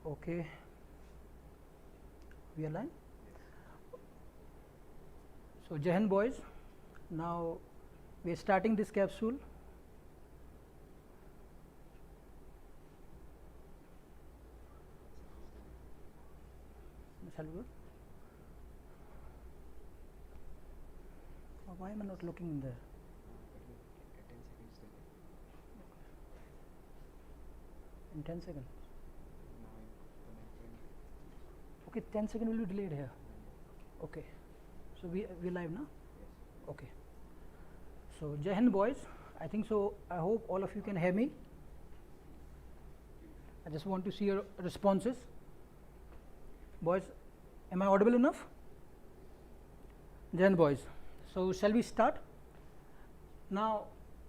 Okay, we align. So, Jai Hind boys, now we are starting this capsule. Shall we go? Why am I not looking in there? In 10 seconds. Okay, 10 seconds will be delayed here. Okay, so we live now. Okay. So Jai Hind boys, I think so. I hope all of you can hear me. I just want to see your responses. Boys, am I audible enough? Jai Hind boys. So shall we start? Now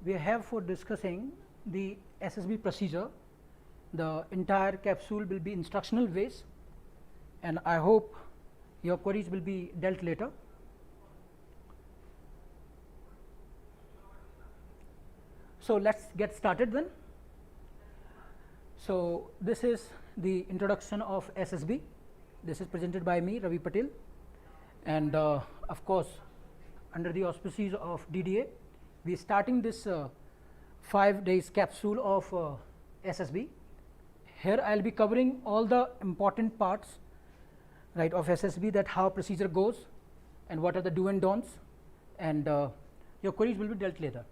we have for discussing the SSB procedure. The entire capsule will be instructional based, and I hope your queries will be dealt later. So let's get started then. So this is the introduction of SSB. This is presented by me, Ravi Patel, and of course under the auspices of DDA, we are starting this 5 days capsule of SSB. Here I will be covering all the important parts, right, of SSB, that how procedure goes and what are the do and don'ts, and your queries will be dealt later.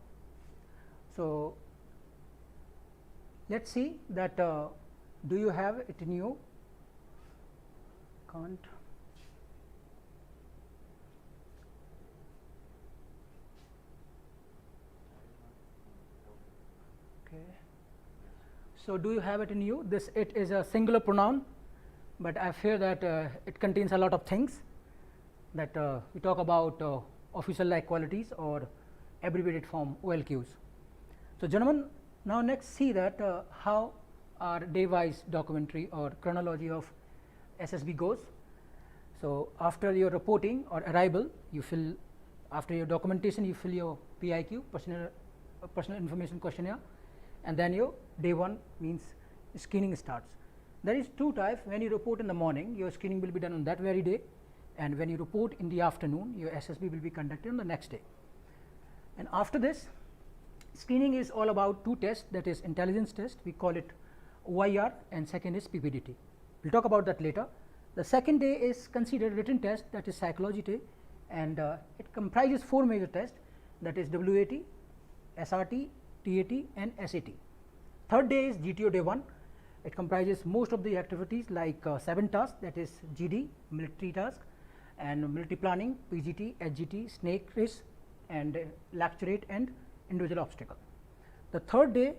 So let's see that do you have it in you? Can't. Okay. So do you have it in you? This it is a singular pronoun, but I fear that it contains a lot of things that we talk about official like qualities or abbreviated form OLQs. So gentlemen, now next see that how our day wise documentary or chronology of SSB goes. So after your reporting or arrival, you fill, after your documentation you fill your PIQ, personal information questionnaire, and then your day 1 means screening starts. There is 2 types. When you report in the morning, your screening will be done on that very day, and when you report in the afternoon, your SSB will be conducted on the next day. And after this, screening is all about 2 tests, that is intelligence test, we call it OIR, and second is PPDT. We will talk about that later. The second day is considered written test, that is psychology day, and it comprises 4 major tests, that is WAT, SRT, TAT and SAT. Third day is GTO day 1. It comprises most of the activities like 7 tasks, that is GD, military task, and military planning, PGT, HGT, snake race, and lecturate and individual obstacle. The third day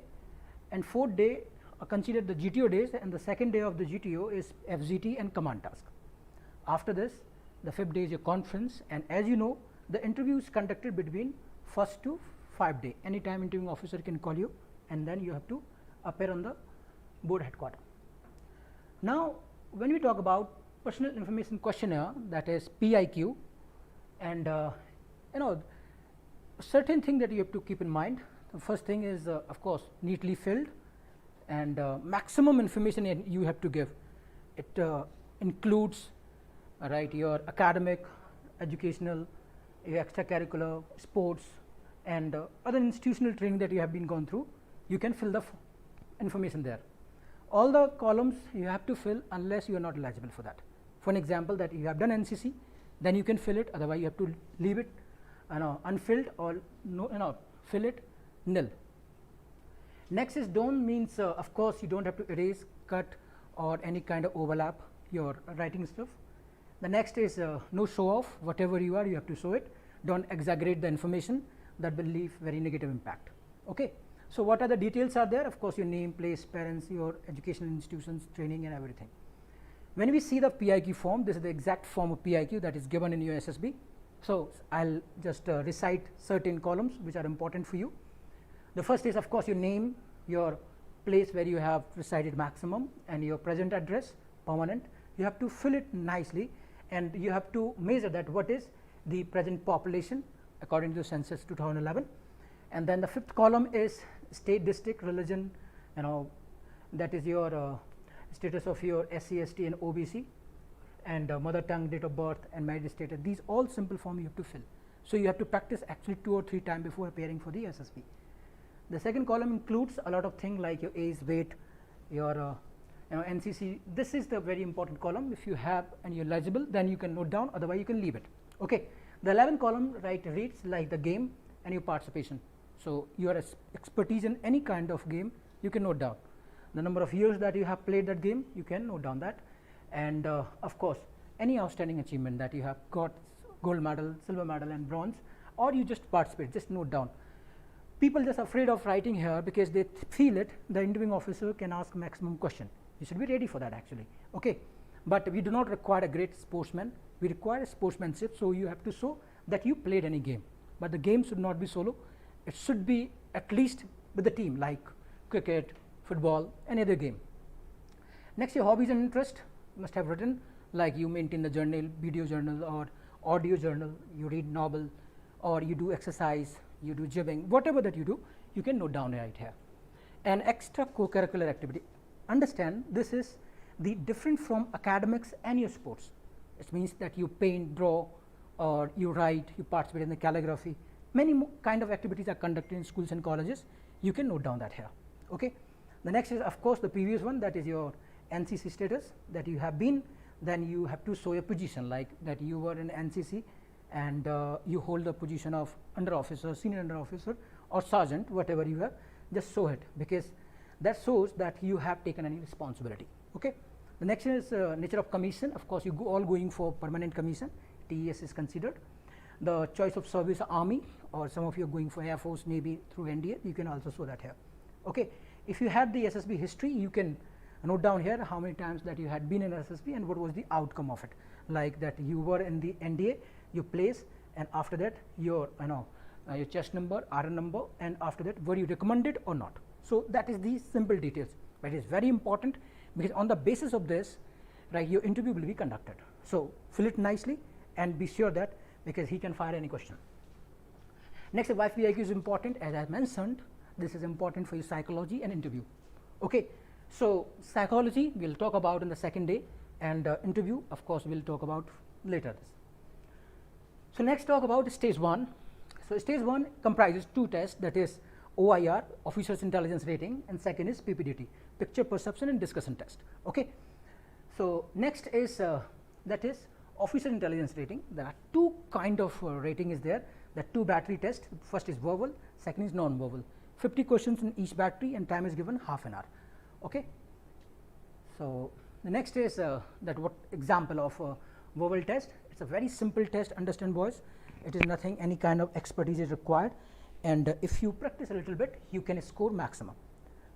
and fourth day are considered the GTO days, and the second day of the GTO is FGT and command task. After this, the 5th day is your conference, and as you know, the interview is conducted between 1st to 5th day. Anytime interviewing officer can call you, and then you have to appear on the board headquarters. Now when we talk about personal information questionnaire, that is PIQ, and you know, certain thing that you have to keep in mind. The first thing is of course neatly filled, and maximum information you have to give. It includes right your academic, educational, your extracurricular, sports, and other institutional training that you have been gone through. You can fill the information there. All the columns you have to fill unless you are not eligible for that. For an example, that you have done NCC, then you can fill it, otherwise you have to leave it unfilled, or no, fill it nil. Next is Doon, means of course you don't have to erase, cut or any kind of overlap your writing stuff. The next is no show off, whatever you are you have to show it, don't exaggerate the information, that will leave very negative impact. Okay. So what are the details are there? Of course your name, place, parents, your educational institutions, training and everything. When we see the PIQ form, this is the exact form of PIQ that is given in your SSB. So I'll just recite certain columns which are important for you. The first is of course your name, your place where you have resided maximum, and your present address, permanent. You have to fill it nicely, and you have to measure that what is the present population according to the census 2011. And then the 5th column is state, district, religion, that is your status of your SC/ST and OBC, and mother tongue, date of birth, and marriage status. These all simple form you have to fill. So you have to practice actually 2 or 3 times before appearing for the SSB. The second column includes a lot of things like your age, weight, your NCC. This is the very important column. If you have and you're eligible, then you can note down, otherwise you can leave it. Okay. The 11th column reads like the game and your participation. So your expertise in any kind of game you can note down. The number of years that you have played that game, you can note down that. And of course, any outstanding achievement that you have got, gold medal, silver medal, and bronze, or you just participate, just note down. People just afraid of writing here because they feel it, the interviewing officer can ask maximum question. You should be ready for that actually. Okay. But we do not require a great sportsman, we require a sportsmanship. So you have to show that you played any game, but the game should not be solo. It should be at least with the team, like cricket, football, any other game. Next, your hobbies and interest must have written, like you maintain the journal, video journal or audio journal, you read novel, or you do exercise, you do gymming, whatever that you do, you can note down right here. And extra co-curricular activity. Understand this is the different from academics and your sports. It means that you paint, draw, or you write, you participate in the calligraphy. Many kind of activities are conducted in schools and colleges. You can note down that here. Okay. The next is of course the previous one, that is your NCC status that you have been. Then you have to show your position, like that you were in NCC and you hold the position of under officer, senior under officer, or sergeant, whatever you have. Just show it, because that shows that you have taken any responsibility. Okay. The next is nature of commission. Of course, you go all going for permanent commission. TES is considered. The choice of service, army, or some of you are going for Air Force, Navy through NDA. You can also show that here. Okay. If you have the SSB history, you can note down here how many times that you had been in SSB and what was the outcome of it. Like that you were in the NDA, you place, and after that your your chest number, RN number, and after that were you recommended or not. So that is the simple details, but it is very important, because on the basis of this, right, your interview will be conducted. So fill it nicely and be sure that, because he can fire any question. Next, Wifi IQ is important. As I mentioned, this is important for your psychology and interview. Okay. So psychology we'll talk about in the second day, and interview of course we'll talk about later. So next, talk about stage 1. So stage 1 comprises 2 tests, that is OIR, Officers Intelligence Rating, and second is PPDT, Picture Perception and Discussion Test. Okay. So next is that is Officer Intelligence Rating. There are 2 kind of rating is there. The 2 battery tests. First is verbal, second is non-verbal. 50 questions in each battery, and time is given half an hour. Okay. So the next is that what example of verbal test. It's a very simple test. Understand, boys. It is nothing, any kind of expertise is required, and if you practice a little bit, you can score maximum.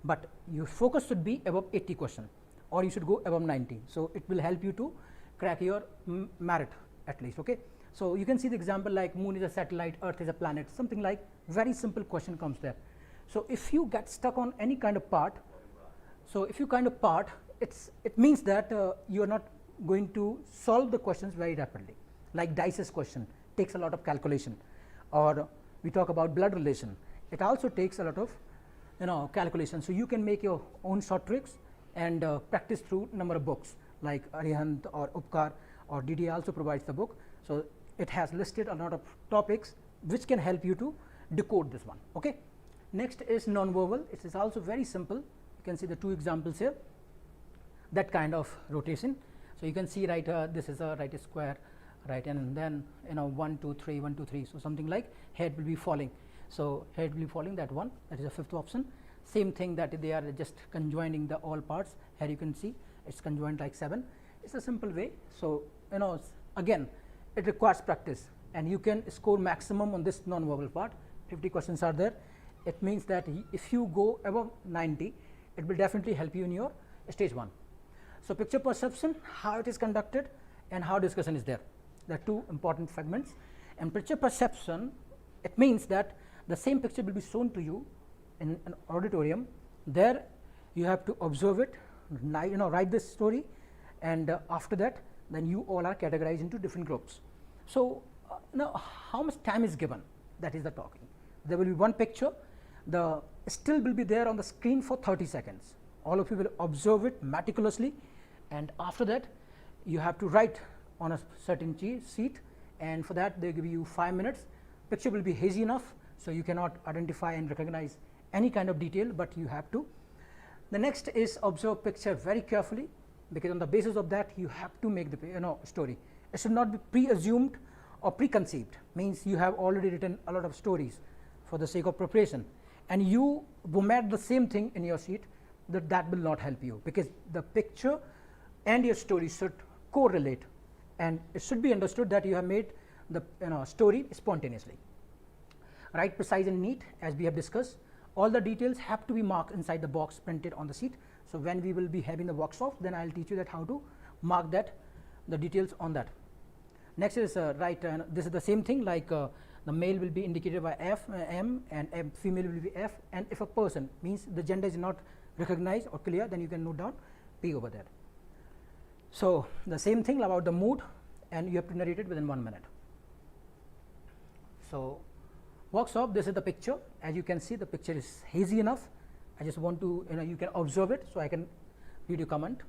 But your focus should be above 80 question, or you should go above 90. So it will help you to crack your merit at least. Okay. So you can see the example like moon is a satellite, earth is a planet, something like very simple question comes there. So if you get stuck on any kind of part, it means that you are not going to solve the questions very rapidly. Like dices question takes a lot of calculation, or we talk about blood relation. It also takes a lot of calculation. So you can make your own short tricks and practice through number of books like Arihant or Upkar, or DDA also provides the book. So it has listed a lot of topics which can help you to decode this one. Okay. Next is non-verbal. It is also very simple. You can see the 2 examples here. That kind of rotation. So you can see right this is a right square, right, and then 1 2 3 1 2 3. So something like head will be falling. So head will be falling, that one, that is the 5th option. Same thing, that they are just conjoining the all parts. Here you can see it's conjoined like 7. It's a simple way. So again it requires practice, and you can score maximum on this non-verbal part. 50 questions are there. It means that if you go above 90, it will definitely help you in your stage 1. So picture perception, how it is conducted and how discussion is there. There are 2 important fragments. And picture perception, it means that the same picture will be shown to you in an auditorium. There you have to observe it, write this story, and after that then you all are categorized into different groups. So now how much time is given, that is the talking. There will be one picture, the still will be there on the screen for 30 seconds. all of you will observe it meticulously, and after that you have to write on a certain sheet, and for that they give you 5 minutes. Picture will be hazy enough, so you cannot identify and recognize any kind of detail, but you have to. The next is observe picture very carefully, because on the basis of that you have to make the story. It should not be pre-assumed or preconceived, means you have already written a lot of stories for the sake of preparation, and you vomit the same thing in your sheet, that will not help you, because the picture and your story should correlate, and it should be understood that you have made the story spontaneously. Write precise and neat, as we have discussed. All the details have to be marked inside the box printed on the sheet. So when we will be having the workshop, then I will teach you that how to mark that, the details on that. Next is write, this is the same thing, like the male will be indicated by F, M, and female will be F, and if a person, means the gender is not recognized or clear, then you can note down P over there. So the same thing about the mood, and you have to narrate it within 1 minute. So workshop, this is the picture. As you can see, the picture is hazy enough. I just want to, you can observe it, so I can read your comment.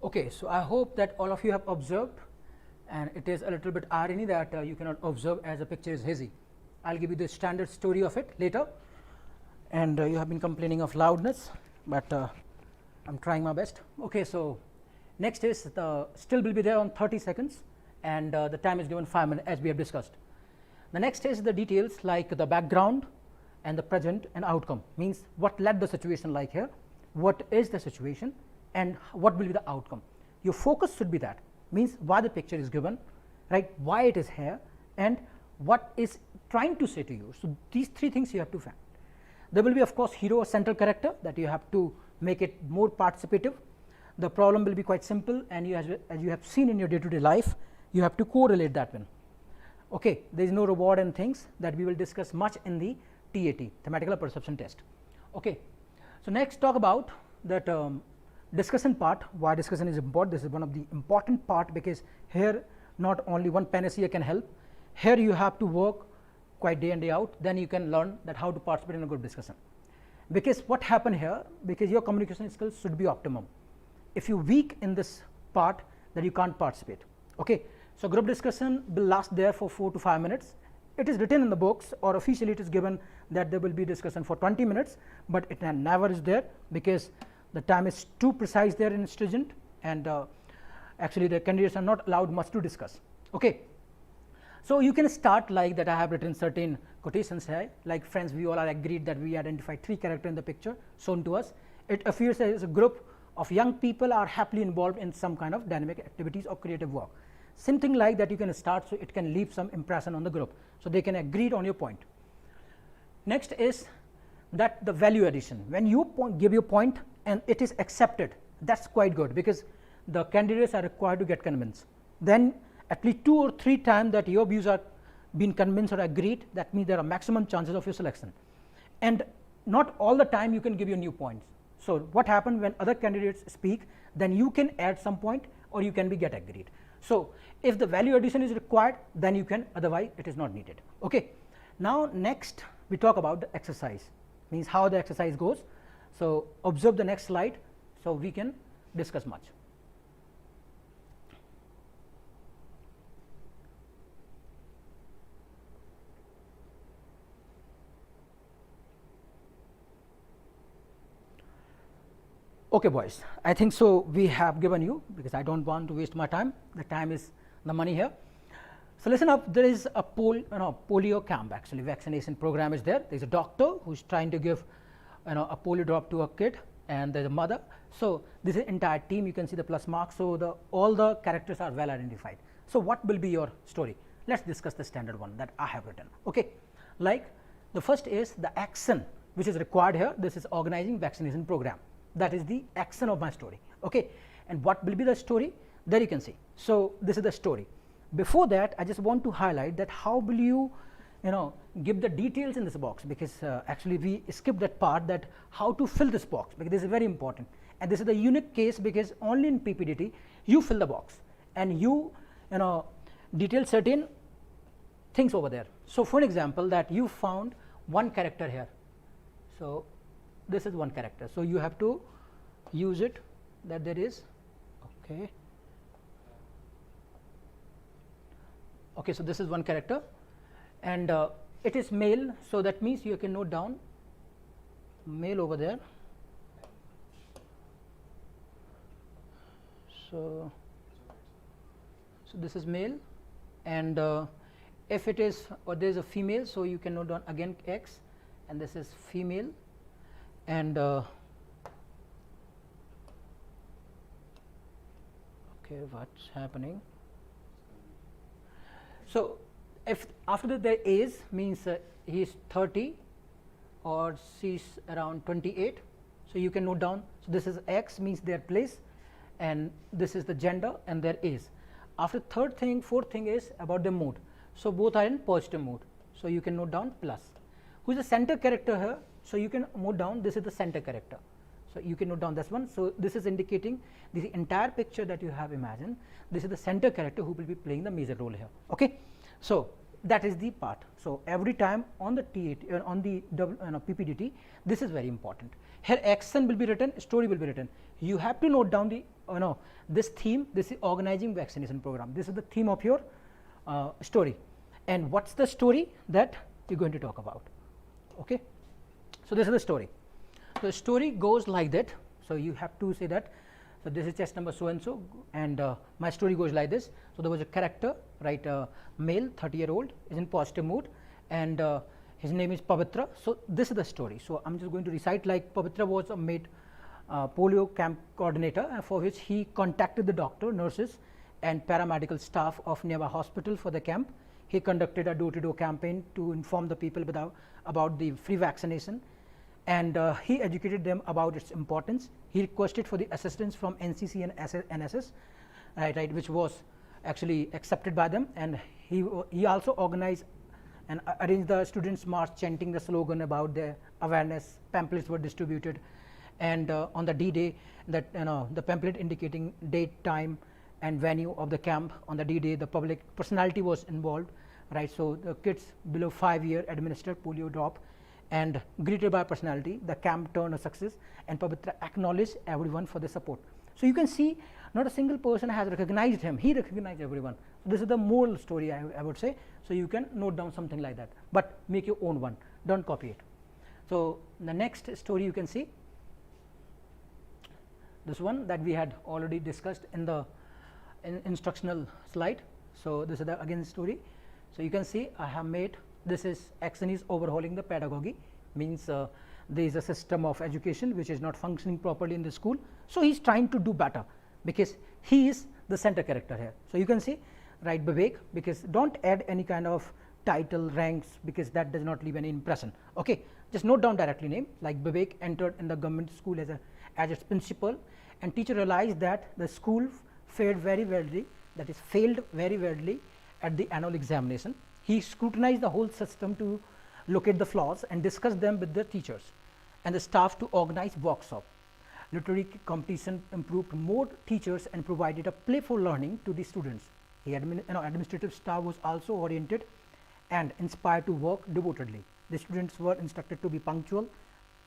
Okay, so I hope that all of you have observed, and it is a little bit irony that you cannot observe as a picture is hazy. I'll give you the standard story of it later, and you have been complaining of loudness, but I'm trying my best. Okay, so next is the still will be there on 30 seconds, and the time is given 5 minutes, as we have discussed. The next is the details like the background and the present and outcome, means what led the situation like here, what is the situation, and what will be the outcome. Your focus should be that, means why the picture is given, right, why it is here, and what is trying to say to you. So these 3 things you have to find. There will be of course hero or central character, that you have to make it more participative. The problem will be quite simple, and you as you have seen in your day-to-day life, you have to correlate that one. Okay, there is no reward and things that we will discuss much in the TAT, thematical perception test. Okay, so next talk about that discussion part. Why discussion is important? This is one of the important part, because here not only one panacea can help. Here you have to work quite day in day out, then you can learn that how to participate in a group discussion. Because what happened here, because your communication skills should be optimum. If you weak in this part, then you can't participate. Okay, so group discussion will last there for 4 to 5 minutes. It is written in the books, or officially it is given that there will be discussion for 20 minutes, but it never is there, because the time is too precise there in stringent, and actually the candidates are not allowed much to discuss. Okay, so you can start like that. I have written certain quotations here, like friends, we all are agreed that we identified 3 characters in the picture shown to us. It appears as a group of young people are happily involved in some kind of dynamic activities or creative work. Something like that you can start, so it can leave some impression on the group, so they can agree on your point. Next is that the value addition. When you give your point and it is accepted, that's quite good, because the candidates are required to get convinced. Then at least 2 or 3 times that your views are being convinced or agreed, that means there are maximum chances of your selection. And not all the time you can give your new points. So what happens when other candidates speak, then you can add some point, or you can be get agreed. So if the value addition is required, then you can, otherwise it is not needed. Okay, now next we talk about the exercise, means how the exercise goes. So observe the next slide, so we can discuss much. Okay boys, I think so we have given you, because I don't want to waste my time, the time is the money here. So listen up, there is a polio camp, actually vaccination program is there. There is a doctor who is trying to give a polio drop to a kid, and there's a mother. So this is entire team, you can see the plus mark. So all the characters are well identified. So what will be your story? Let's discuss the standard one that I have written. Okay, like the first is the action which is required here. This is organizing vaccination program. That is the action of my story. Okay, and what will be the story? There you can see. So this is the story. Before that, I just want to highlight that how will you give the details in this box, because actually we skipped that part, that how to fill this box, because this is very important, and this is the unique case because only in PPDT you fill the box and you detail certain things over there. So for an example, that you found one character here, so this is one character, so you have to use it, that there is okay, so this is one character, and it is male, so that means you can note down male over there. So this is male, and if it is, or there is a female, so you can note down again X, and this is female, and okay, what's happening? So if after that there is means he is 30 or she is around 28, so you can note down. So this is X, means their place, and this is the gender, and there is. After fourth thing is about the mood. So both are in positive mood, so you can note down plus. Who is the center character here? So you can note down this is the center character, so you can note down this one. So this is indicating the entire picture that you have imagined. This is the center character who will be playing the major role here. Okay, so that is the part. So every time on the T8 on the PPDT, this is very important. Here action will be written, story will be written. You have to note down the this theme. This is organizing vaccination program. This is the theme of your story. And what's the story that we're going to talk about? Okay, so this is the story. So the story goes like that. So you have to say that. So this is chest number so and so, and my story goes like this. So there was a character, right, male, 30-year-old, is in positive mood, and his name is Pavitra. So this is the story. So I'm just going to recite like Pavitra was a made polio camp coordinator, for which he contacted the doctor, nurses, and paramedical staff of nearby hospital for the camp. He conducted a door-to-door campaign to inform the people about the free vaccination, and he educated them about its importance. He requested for the assistance from NCC and NSS, right, which was actually accepted by them, and he also organized and arranged the students' march chanting the slogan about their awareness. Pamphlets were distributed, and on the D-Day, that the pamphlet indicating date, time, and venue of the camp. On the D-Day, the public personality was involved, right? So the kids below 5 years administered polio drop, and greeted by personality, the camp turned a success, and Pavitra acknowledged everyone for the support. So you can see not a single person has recognized him, he recognized everyone. So this is the moral story, I would say. So you can note down something like that, but make your own one, don't copy it. So the next story you can see, this one that we had already discussed in the instructional slide. So this is the again story. So you can see I have made, this is action is overhauling the pedagogy, means there is a system of education which is not functioning properly in the school. So he is trying to do better, because he is the center character here. So you can see, right, Vivek, because don't add any kind of title, ranks, because that does not leave any impression. Okay, just note down directly name, like Vivek entered in the government school as its principal, and teacher realized that the school failed very badly, that is failed very badly at the annual examination. He scrutinized the whole system to locate the flaws and discuss them with the teachers and the staff to organize workshop. Literary competition improved more teachers and provided a playful learning to the students. The administrative staff was also oriented and inspired to work devotedly. The students were instructed to be punctual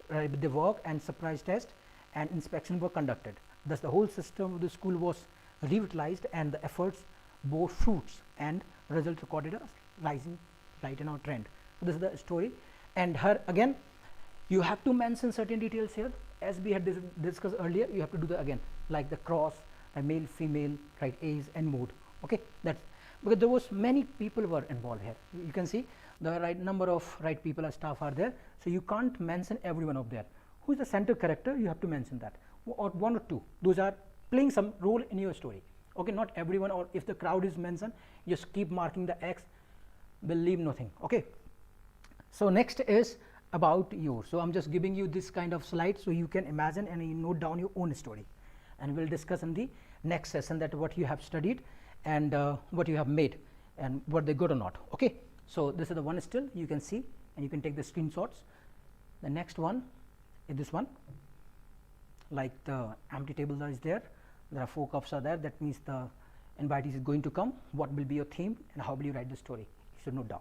with the work, and surprise test and inspection were conducted. Thus the whole system of the school was revitalized, and the efforts bore fruits, and results recorded a rising trend. So this is the story, and here again you have to mention certain details here, as we had discussed earlier. You have to do the again, like the cross, male, female, right, age and mood. Okay, that's because there was many people were involved here. You can see the right number of right people as staff are there, so you can't mention every one of there. who is the center character, you have to mention that, or one or two, those are playing some role in your story. Okay, not everyone, or if the crowd is mentioned, just keep marking the X, will leave nothing. Okay. So next is about you. So I'm just giving you this kind of slide so you can imagine and you note down your own story, and we'll discuss in the next session that what you have studied and what you have made and were they good or not. Okay. So this is the one still you can see, and you can take the screenshots. The next one is this one, like the empty table is there, there are 4 cups are there, that means the invitee is going to come, what will be your theme and how will you write the story, you should note down.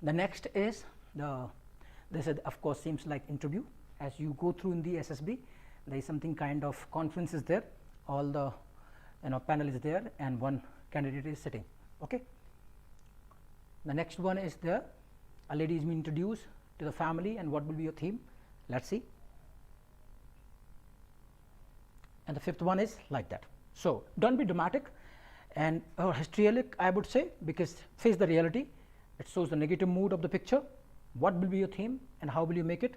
The next is this is of course seems like interview. As you go through in the SSB, there is something kind of conference is there, all the panel is there and one candidate is sitting. Okay. The next one is there, a lady is being introduced to the family and what will be your theme, let's see. And the 5th one is like that. So don't be dramatic and histrionic, I would say, because face the reality. It shows the negative mood of the picture, what will be your theme and how will you make it,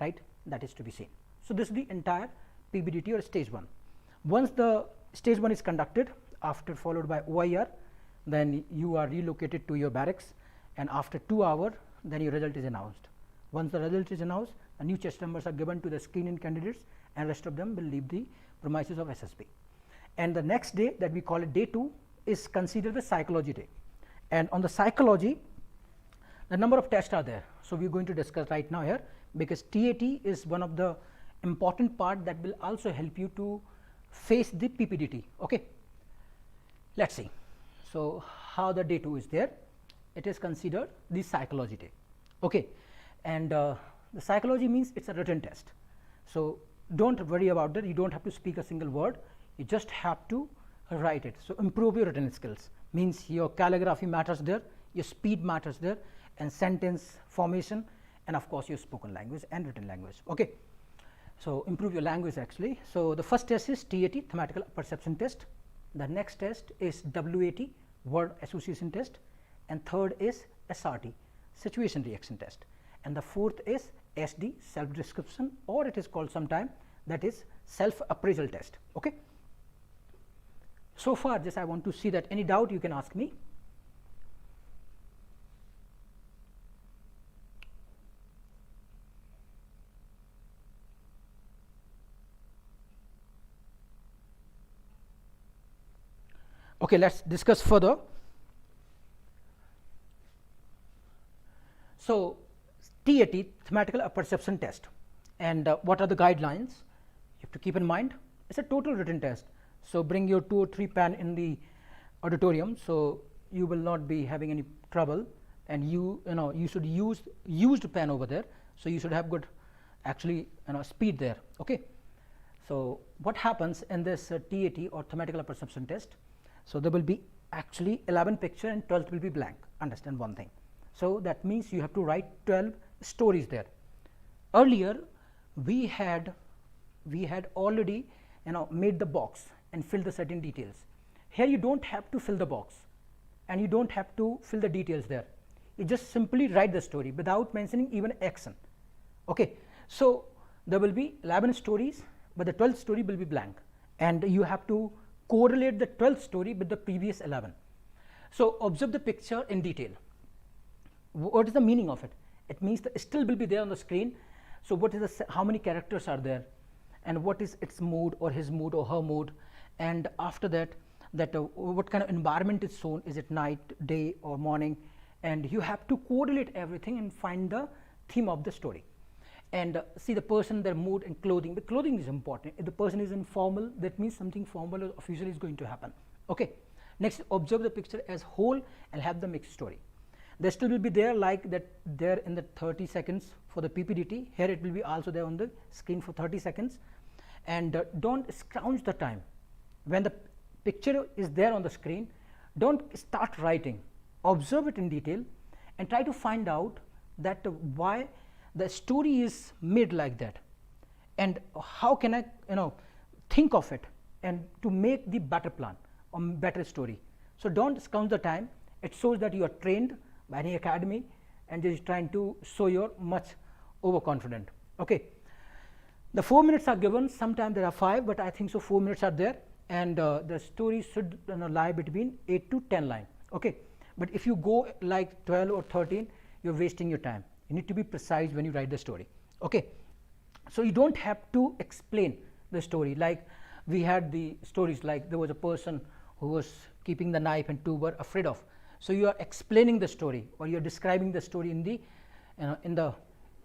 right, that is to be seen. So this is the entire PBDT or stage 1. Once the stage 1 is conducted, after followed by OIR, then you are relocated to your barracks, and after 2 hours then your result is announced. Once the result is announced, the new chest numbers are given to the screening candidates and rest of them will leave the premises of SSB. And the next day, that we call it day 2, is considered the psychology day, and on the psychology the number of tests are there. So we are going to discuss right now here, because TAT is one of the important part that will also help you to face the PPDT. Okay. Let's see. So how the day 2 is there, it is considered the psychology day. Okay. And the psychology means it's a written test, so don't worry about that, you don't have to speak a single word, you just have to write it. So improve your written skills, means your calligraphy matters there, your speed matters there, and sentence formation, and of course your spoken language and written language. Okay. So improve your language actually. So the first test is TAT, thematical perception test. The next test is WAT, word association test, and third is SRT, situation reaction test, and the 4th is SD, self description, or it is called sometime that is self appraisal test. Okay. So far just I want to see that any doubt you can ask me. Okay, let's discuss further. So TAT, thematical perception test, and what are the guidelines you have to keep in mind. It's a total written test, so bring your 2 or 3 pen in the auditorium, so you will not be having any trouble, and you should use used pen over there, so you should have good actually speed there. Okay. So what happens in this TAT or thematical perception test, so there will be actually 11 picture and 12th will be blank, understand one thing. So that means you have to write 12 stories there. Earlier we had already made the box and filled the certain details. Here you don't have to fill the box and you don't have to fill the details there, you just simply write the story without mentioning even action. Okay. So there will be 11 stories, but the 12th story will be blank, and you have to correlate the 12th story with the previous 11. So observe the picture in detail. What is the meaning of it? It means the still will be there on the screen. So what is the how many characters are there, and what is its mood or his mood or her mood, and after that what kind of environment is shown, is it night, day or morning, and you have to correlate everything and find the theme of the story. And see the person, their mood and clothing. The clothing is important. If the person is informal, that means something formal or official is going to happen. Okay. Next, observe the picture as whole and have the mixed story. There still will be there like that there in the 30 seconds for the PPDT. Here it will be also there on the screen for 30 seconds. And don't scrounge the time. When the picture is there on the screen, don't start writing. Observe it in detail and try to find out that why the story is made like that, and how can I think of it and to make the better plan or better story. So don't scrounge the time. It shows that you are trained by any academy and just trying to show you're much overconfident. Okay. The 4 minutes are given, sometimes there are 5, but I think so 4 minutes are there, and the story should lie between 8 to 10 lines. Okay, but if you go like 12 or 13, you're wasting your time. You need to be precise when you write the story. Okay, so you don't have to explain the story. Like we had the stories like there was a person who was keeping the knife and two were afraid of. So you are explaining the story, or you are describing the story in the in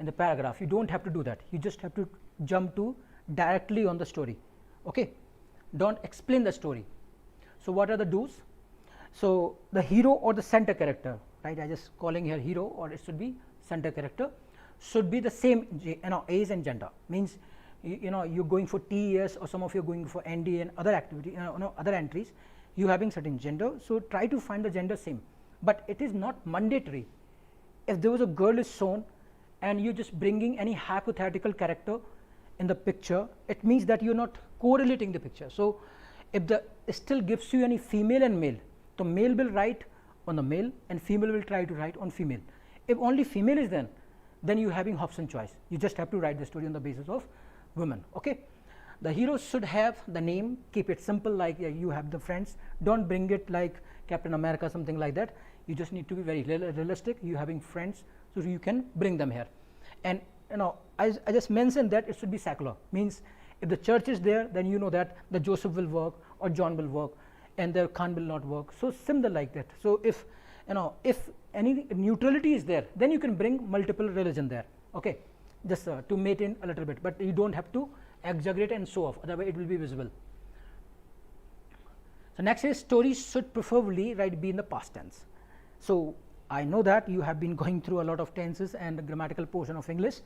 the paragraph. You don't have to do that. You just have to jump to directly on the story. Okay, don't explain the story. So what are the do's? So the hero or the center character, right? I just calling here hero, or it should be center character, should be the same age and gender. Means you're going for TES, or some of you are going for ND and other activity, other entries. You having certain gender, so try to find the gender same. But it is not mandatory. If there was a girl is shown, and you're just bringing any hypothetical character in the picture, it means that you're not correlating the picture. So if the still gives you any female and male, so male will write on the male and female will try to write on female. If only female is then you having option choice. You just have to write the story on the basis of women. Okay, the hero should have the name, keep it simple, like you have the friends. Don't bring it like Captain America, something like that. You just need to be very realistic. You having friends, so you can bring them here. And I just mentioned that it should be secular. Means if the church is there, then you know that the Joseph will work or John will work, and the Khan will not work. So similar like that. So if if any neutrality is there, then you can bring multiple religion there. Okay, just to maintain a little bit, but you don't have to exaggerate and show off, otherwise it will be visible. So next is stories should preferably be in the past tense. So I know that you have been going through a lot of tenses and the grammatical portion of English,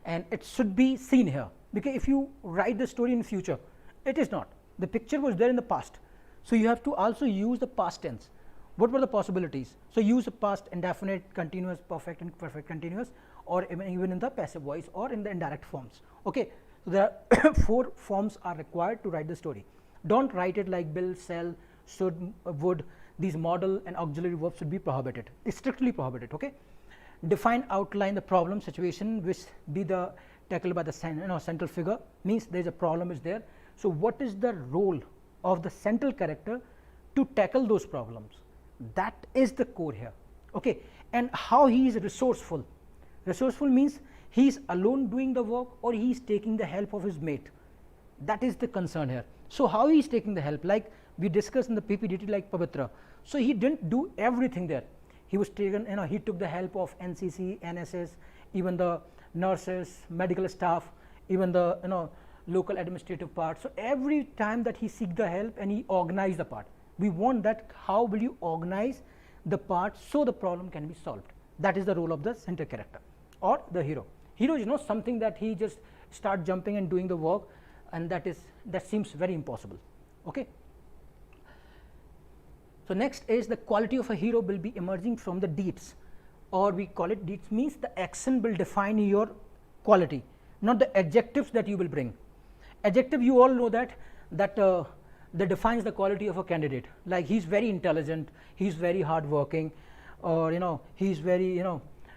and it should be seen here, because if you write the story in future, it is not. The picture was there in the past, so you have to also use the past tense. What were the possibilities? So use the past indefinite, continuous, perfect and perfect continuous, or even in the passive voice or in the indirect forms. Okay, so there are 4 forms are required to write the story. Don't write it like will, shall, should, would. These modal and auxiliary verbs should be prohibited, strictly prohibited. Okay, define, outline the problem situation which be the tackled by the central figure. Means there is a problem is there, so what is the role of the central character to tackle those problems? That is the core here. Okay, and how he is resourceful. Resourceful means he is alone doing the work, or he is taking the help of his mate. That is the concern here. So how he is taking the help, like we discussed in the PPDT, like Pavitra. So he didn't do everything there. He was taken, he took the help of NCC, NSS, even the nurses, medical staff, even the local administrative part. So every time that he seek the help and he organize the part, we want that how will you organize the part so the problem can be solved. That is the role of the center character or the hero. Hero is not something that he just start jumping and doing the work, and that seems very impossible. Okay. So next is the quality of a hero will be emerging from the deeds, or we call it deeds, means the action will define your quality, not the adjectives that you will bring. Adjective, you all know that defines the quality of a candidate, like he is very intelligent, he is very hardworking, or he is very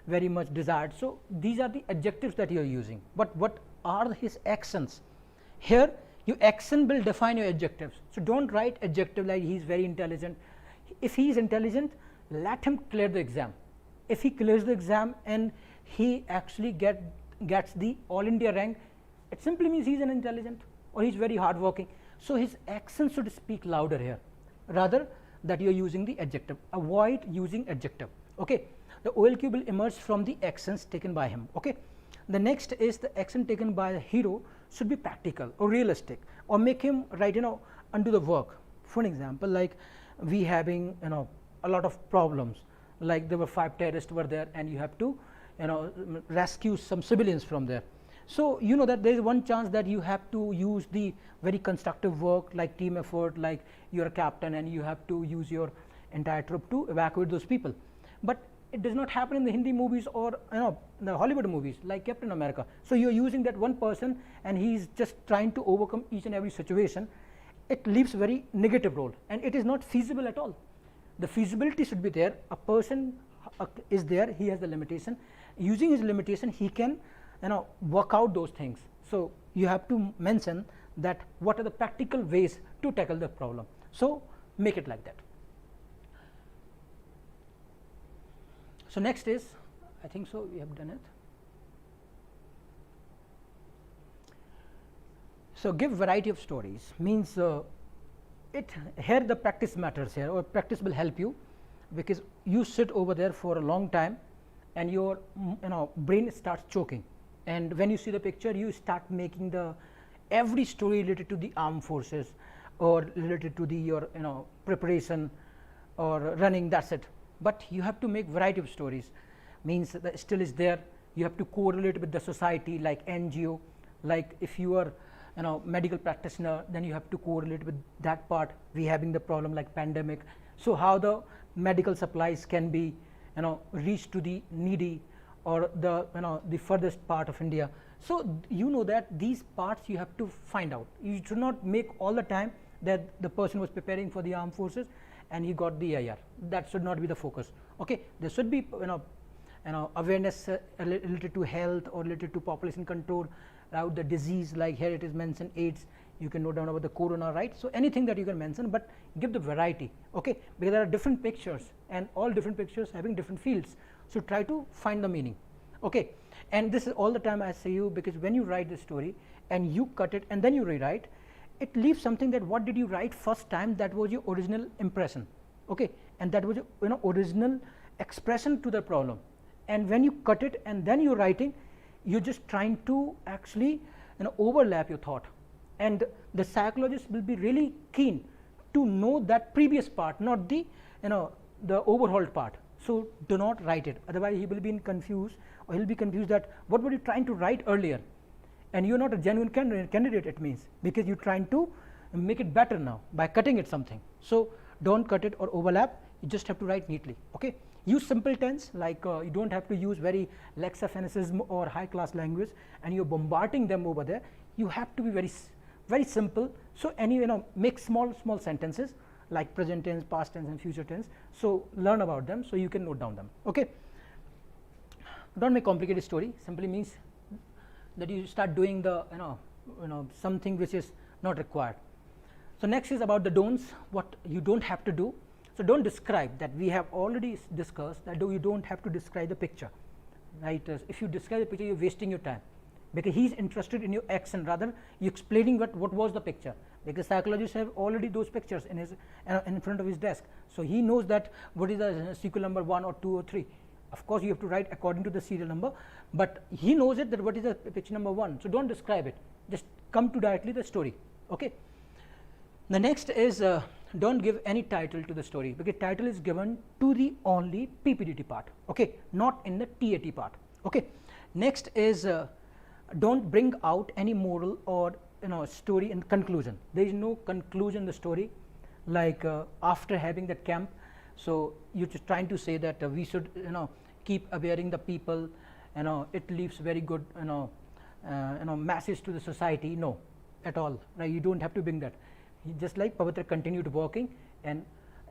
very much desired. So these are the adjectives that you are using, but what are his actions? Here your action will define your adjectives. So don't write adjective like he is very intelligent. If he is intelligent, let him clear the exam. If he clears the exam and he actually gets the all India rank, it simply means he is an intelligent or he is very hardworking. So his action should speak louder here, rather that you are using the adjective. Avoid using adjective. Okay, the OLQ will emerge from the actions taken by him. Okay, the next is the action taken by the hero should be practical or realistic, or make him undo the work. For an example, like we having a lot of problems, like there were 5 terrorists were there, and you have to rescue some civilians from there. So that there is one chance that you have to use the very constructive work, like team effort, like you're a captain and you have to use your entire troop to evacuate those people. But it does not happen in the Hindi movies or the Hollywood movies like Captain America. So you're using that one person and he's just trying to overcome each and every situation. It leaves very negative role, and it is not feasible at all. The feasibility should be there. A person is there, he has the limitation. Using his limitation, he can work out those things. So you have to mention that what are the practical ways to tackle the problem. So make it like that. So next is, I think so we have done it. So give variety of stories means here the practice matters here, or practice will help you, because you sit over there for a long time and your brain starts choking, and when you see the picture you start making the every story related to the armed forces or related to the your preparation or running, that's it. But you have to make variety of stories, means that still is there, you have to correlate with the society, like NGO, like if you are medical practitioner, then you have to correlate with that part. We having the problem like pandemic, so how the medical supplies can be reached to the needy or the the furthest part of India. So that these parts you have to find out. You should not make all the time that the person was preparing for the armed forces and he got the IR. That should not be the focus. Okay, there should be awareness related to health or related to population control, about the disease, like here it is mentioned AIDS, you can note down about the corona, right? So anything that you can mention, but give the variety, okay, because there are different pictures and all different pictures having different fields, so try to find the meaning, okay. And this is all the time I say you, because when you write the story and you cut it and then you rewrite, it leaves something that what did you write first time, that was your original impression, okay, and that was your original expression to the problem, and when you cut it and then you're writing, you're just trying to actually overlap your thought, and the psychologist will be really keen to know that previous part, not the the overhauled part. So do not write it, otherwise he will be confused, or he'll be confused that what were you trying to write earlier, and you're not a genuine candidate, it means, because you're trying to make it better now by cutting it something. So don't cut it or overlap, you just have to write neatly, okay. Use simple tense, like you don't have to use very lexaphanesism or high class language and you're bombarding them over there. You have to be very simple. So make small sentences like present tense, past tense and future tense, so learn about them so you can note down them, okay. Don't make complicated story, simply means that you start doing the something which is not required. So next is about the don'ts, what you don't have to do. So don't describe, that we have already discussed that you don't have to describe the picture, right. If you describe the picture, you're wasting your time, because he's interested in your action, rather you explaining what was the picture, because psychologists have already those pictures in his in front of his desk, so he knows that what is the sequel number 1 or 2 or 3. Of course you have to write according to the serial number, but he knows it that what is the picture number 1, so don't describe it, just come to directly the story, okay. The next is don't give any title to the story, because title is given to the only PPDT part, okay, not in the TAT part, okay. Next is don't bring out any moral or story in conclusion. There is no conclusion in the story, like after having that camp, so you're just trying to say that we should keep awareing the people, it leaves very good message to the society, no at all, right. You don't have to bring that. Just like Pavitra continued working and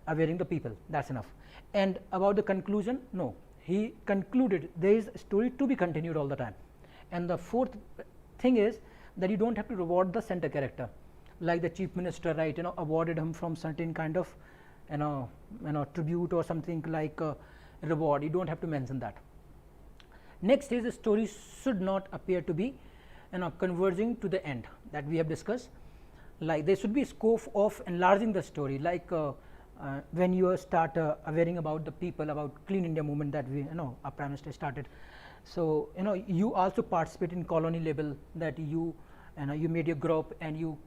awareing the people, that's enough. And about the conclusion, no, he concluded there is a story to be continued all the time. And the fourth thing is that you don't have to reward the center character, like the chief minister, right, awarded him from certain kind of tribute or something like reward, you don't have to mention that. Next is the story should not appear to be converging to the end, that we have discussed. Like there should be scope of enlarging the story, like when you start awareing about the people, about Clean India movement that we our Prime Minister started. So you also participate in colony level, that you made your group and you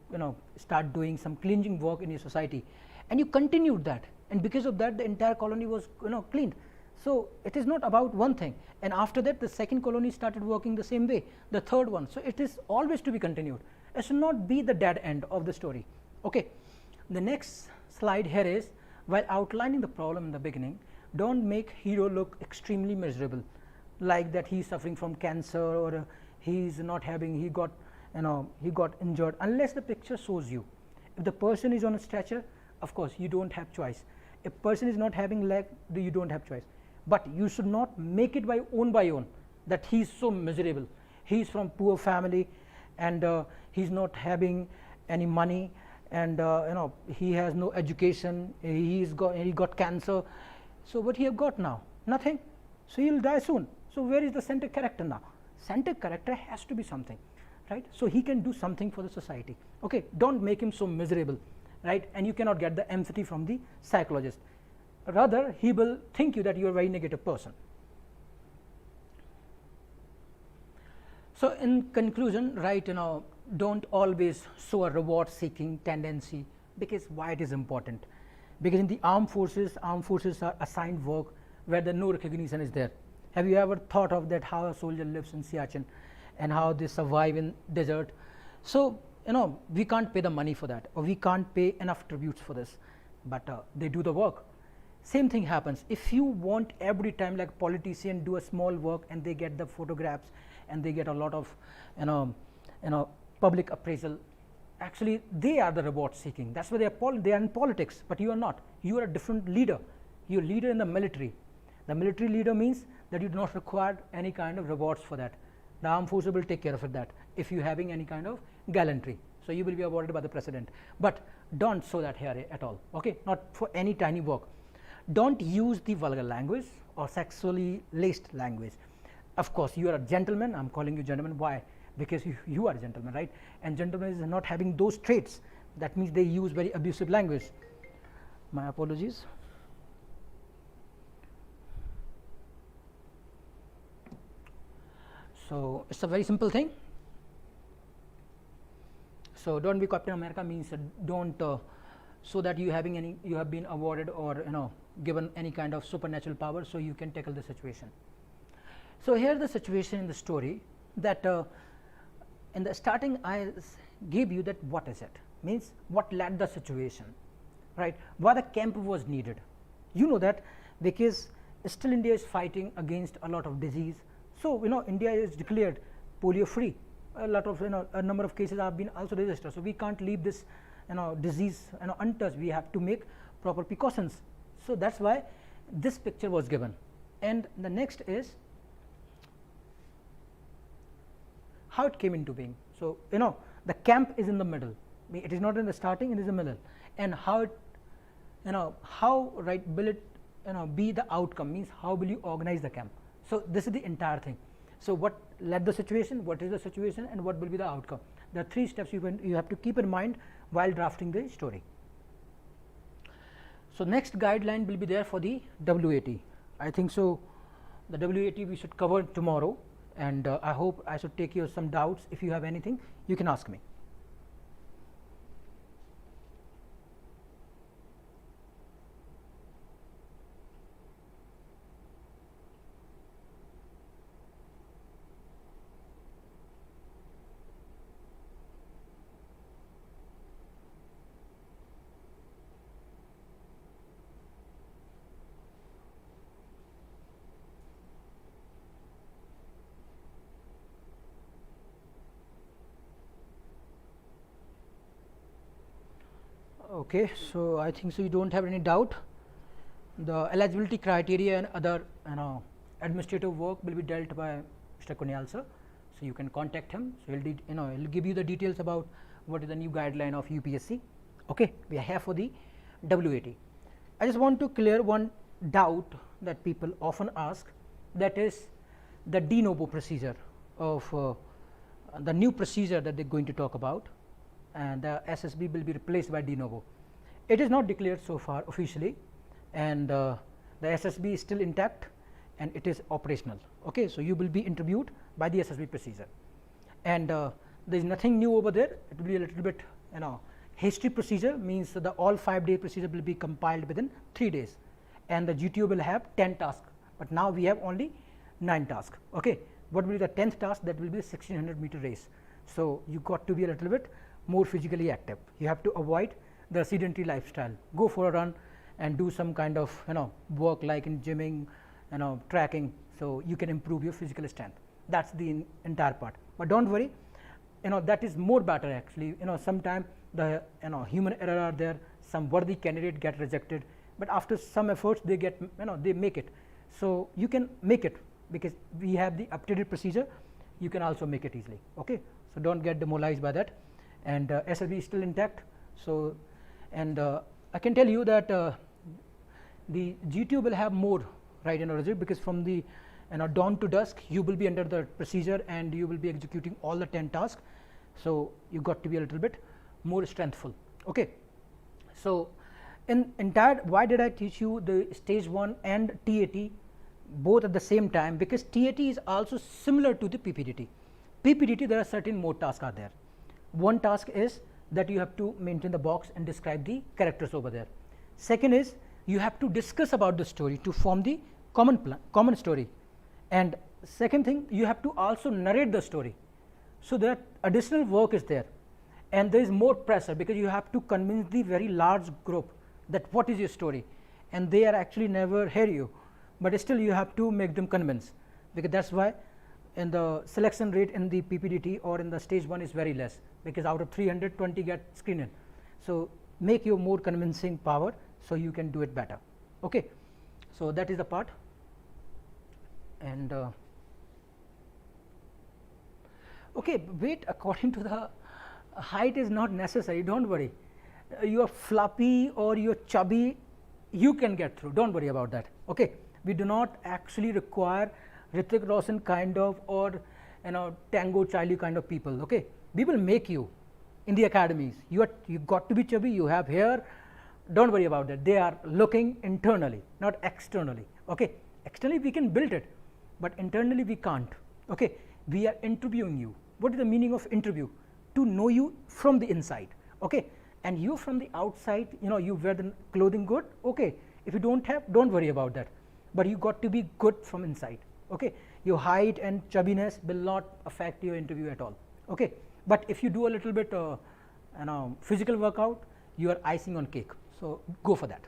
start doing some cleansing work in your society, and you continued that, and because of that the entire colony was cleaned. So it is not about one thing, and after that the second colony started working the same way, the third one. So it is always to be continued. It should not be the dead end of the story, okay. The next slide here is, while outlining the problem in the beginning, don't make hero look extremely miserable, like that he is suffering from cancer, or he is not having, he got injured, unless the picture shows you. If the person is on a stretcher, of course you don't have choice. If person is not having leg, you don't have choice, but you should not make it by own that he is so miserable, he is from poor family and he's not having any money, and he has no education, he got cancer. So what he have got now? Nothing. So he will die soon. So where is the center character now? Center character has to be something, right? So he can do something for the society. Okay, don't make him so miserable, right? And you cannot get the empathy from the psychologist. Rather, he will think you that you are a very negative person. So in conclusion, right, don't always show a reward seeking tendency, because why it is important? Because in the armed forces are assigned work where the no recognition is there. Have you ever thought of that, how a soldier lives in Siachen and how they survive in desert? So we can't pay the money for that, or we can't pay enough tributes for this, but they do the work. Same thing happens if you want every time, like politician do a small work and they get the photographs and they get a lot of public appraisal. Actually they are the reward seeking. That's why they are in politics, but you are not. You are a different leader. You are a leader in the military. The military leader means that you do not require any kind of rewards for that. The armed forces will take care of it, that if you are having any kind of gallantry, so you will be awarded by the president. But don't show that here at all, okay? Not for any tiny work. Don't use the vulgar language or sexually laced language. Of course you are a gentleman. I'm calling you gentleman. Why? Because you are a gentleman, right? And gentlemen is not having those traits. That means they use very abusive language. My apologies. So it's a very simple thing. So don't be Captain America means don't so that you have been awarded or given any kind of supernatural power, so you can tackle the situation. So here the situation in the story, that in the starting I gave you that what is it, means what led the situation, right? Why the camp was needed. You know that because still India is fighting against a lot of disease. So India is declared polio free. A lot of a number of cases have been also registered. So we can't leave this disease untouched. We have to make proper precautions. So that's why this picture was given. And the next is how it came into being. So the camp is in the middle. It is not in the starting, it is in the middle. And how it how right will it be the outcome, means how will you organize the camp. So this is the entire thing. So what led the situation, what is the situation, and what will be the outcome. There are 3 steps you have to keep in mind while drafting the story. So next guideline will be there for the WAT. I think so the WAT we should cover tomorrow, and I hope I should take you some doubts. If you have anything, you can ask me. Okay, so I think so you don't have any doubt. The eligibility criteria and other administrative work will be dealt by Mr. Kunyal sir. So you can contact him. So he'll give you the details about what is the new guideline of UPSC. Okay, we are here for the WAT. I just want to clear one doubt that people often ask, that is the de novo procedure of the new procedure that they're going to talk about, and the SSB will be replaced by de novo. It is not declared so far officially, and the SSB is still intact and it is operational. Okay, so you will be interviewed by the SSB procedure, and there is nothing new over there. It will be a little bit history procedure, means the all 5-day procedure will be compiled within 3 days, and the GTO will have 10 tasks, but now we have only 9 tasks. Okay, what will be the 10th task? That will be the 1600 meter race. So you got to be a little bit more physically active. You have to avoid the sedentary lifestyle, go for a run and do some kind of work like in gymming, tracking, so you can improve your physical strength. That's the entire part. But don't worry, that is more better actually. Sometimes the human error are there, some worthy candidate get rejected, but after some efforts they get they make it. So you can make it because we have the updated procedure. You can also make it easily. Okay, so don't get demoralized by that. And SSB is still intact. So, and I can tell you that the GTO will have more, right, result, because from the dawn to dusk you will be under the procedure and you will be executing all the 10 tasks. So, you got to be a little bit more strengthful. Okay. So, in entire, why did I teach you the stage 1 and TAT both at the same time? Because TAT is also similar to the PPDT. PPDT, there are certain more tasks are there. One task is that you have to maintain the box and describe the characters over there. Second is you have to discuss about the story to form the common story. And second thing, you have to also narrate the story. So, there additional work is there, and there is more pressure because you have to convince the very large group that what is your story, and they are actually never hear you, but still you have to make them convince, because that is why in the selection rate in the PPDT or in the stage 1 is very less, because out of 320 get screened. So, make your more convincing power, so you can do it better. Okay. So, that is the part. And okay, weight according to the height is not necessary, do not worry. You are fluffy or you are chubby, you can get through, do not worry about that. Okay. We do not actually require Hrithik Roshan kind of, or Tango Charlie kind of people. Okay. We will make you in the academies. You got to be chubby, you have hair, do not worry about that. They are looking internally, not externally. Okay. Externally we can build it, but internally we can't. Okay. We are interviewing you. What is the meaning of interview? To know you from the inside. Okay. And you from the outside, you wear the clothing good. Okay. If you don't have, don't worry about that, but you got to be good from inside. Okay. Your height and chubbiness will not affect your interview at all. Okay. But if you do a little bit physical workout, you are icing on cake. So, go for that.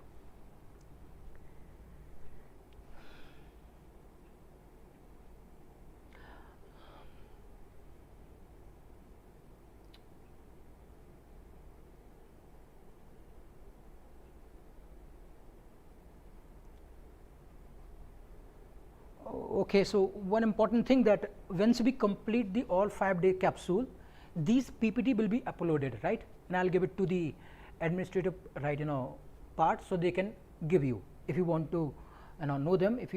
Okay, so one important thing, that once we complete the all 5-day capsule, these PPT will be uploaded, right, and I will give it to the administrative, right, part, so they can give you if you want to know them. If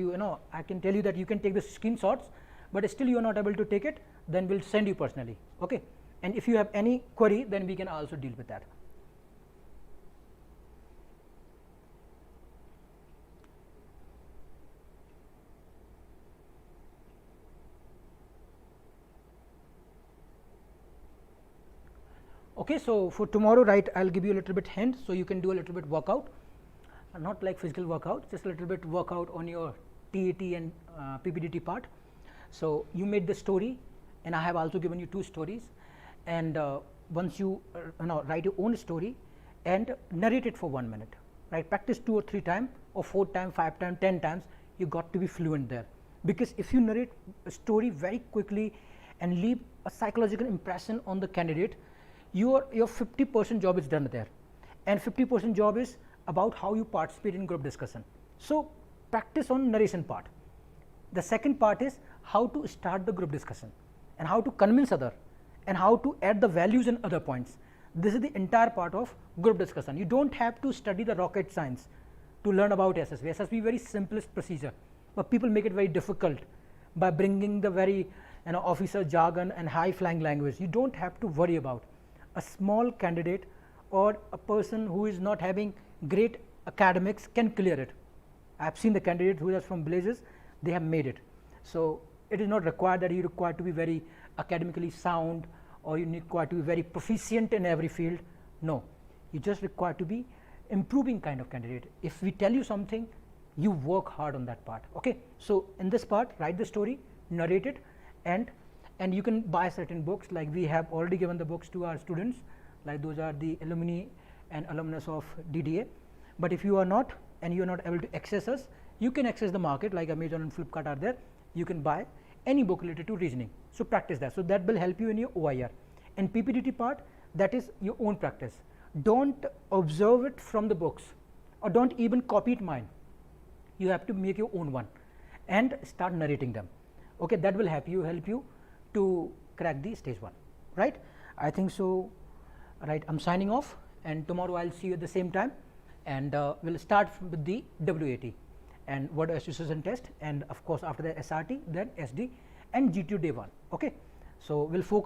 I can tell you that you can take the screenshots, but still you are not able to take it, then we will send you personally. Okay. And if you have any query, then we can also deal with that. Okay, so for tomorrow, right, I will give you a little bit hint, so you can do a little bit workout, not like physical workout, just a little bit workout on your TAT and PPDT part. So, you made the story, and I have also given you 2 stories, and once you write your own story and narrate it for 1 minute, right, practice 2 or 3 times or 4 times, 5 times, 10 times, you got to be fluent there, because if you narrate a story very quickly and leave a psychological impression on the candidate, your 50% job is done there, and 50% job is about how you participate in group discussion. So, practice on narration part. The second part is how to start the group discussion and how to convince other and how to add the values and other points. This is the entire part of group discussion. You do not have to study the rocket science to learn about SSB. SSB is very simplest procedure, but people make it very difficult by bringing the very officer jargon and high flying language. You do not have to worry about. A small candidate or a person who is not having great academics can clear it. I have seen the candidate who is from villages, they have made it. So, it is not required that you require to be very academically sound, or you require to be very proficient in every field. No, you just require to be improving kind of candidate. If we tell you something, you work hard on that part. Okay. So, in this part, write the story, narrate it, and you can buy certain books, like we have already given the books to our students, like those are the alumni and alumnus of DDA. But if you are not, and you are not able to access us, you can access the market, like Amazon and Flipkart are there. You can buy any book related to reasoning. So, practice that. So, that will help you in your OIR. And PPDT part, that is your own practice. Do not observe it from the books, or do not even copy it mine. You have to make your own one and start narrating them. Okay, that will help you to crack the stage 1, right. right? I think so, right? I'm signing off, and tomorrow I'll see you at the same time, and we'll start with the WAT and word association test, and of course after that SRT, then SD and GTO day 1. Okay, so we'll focus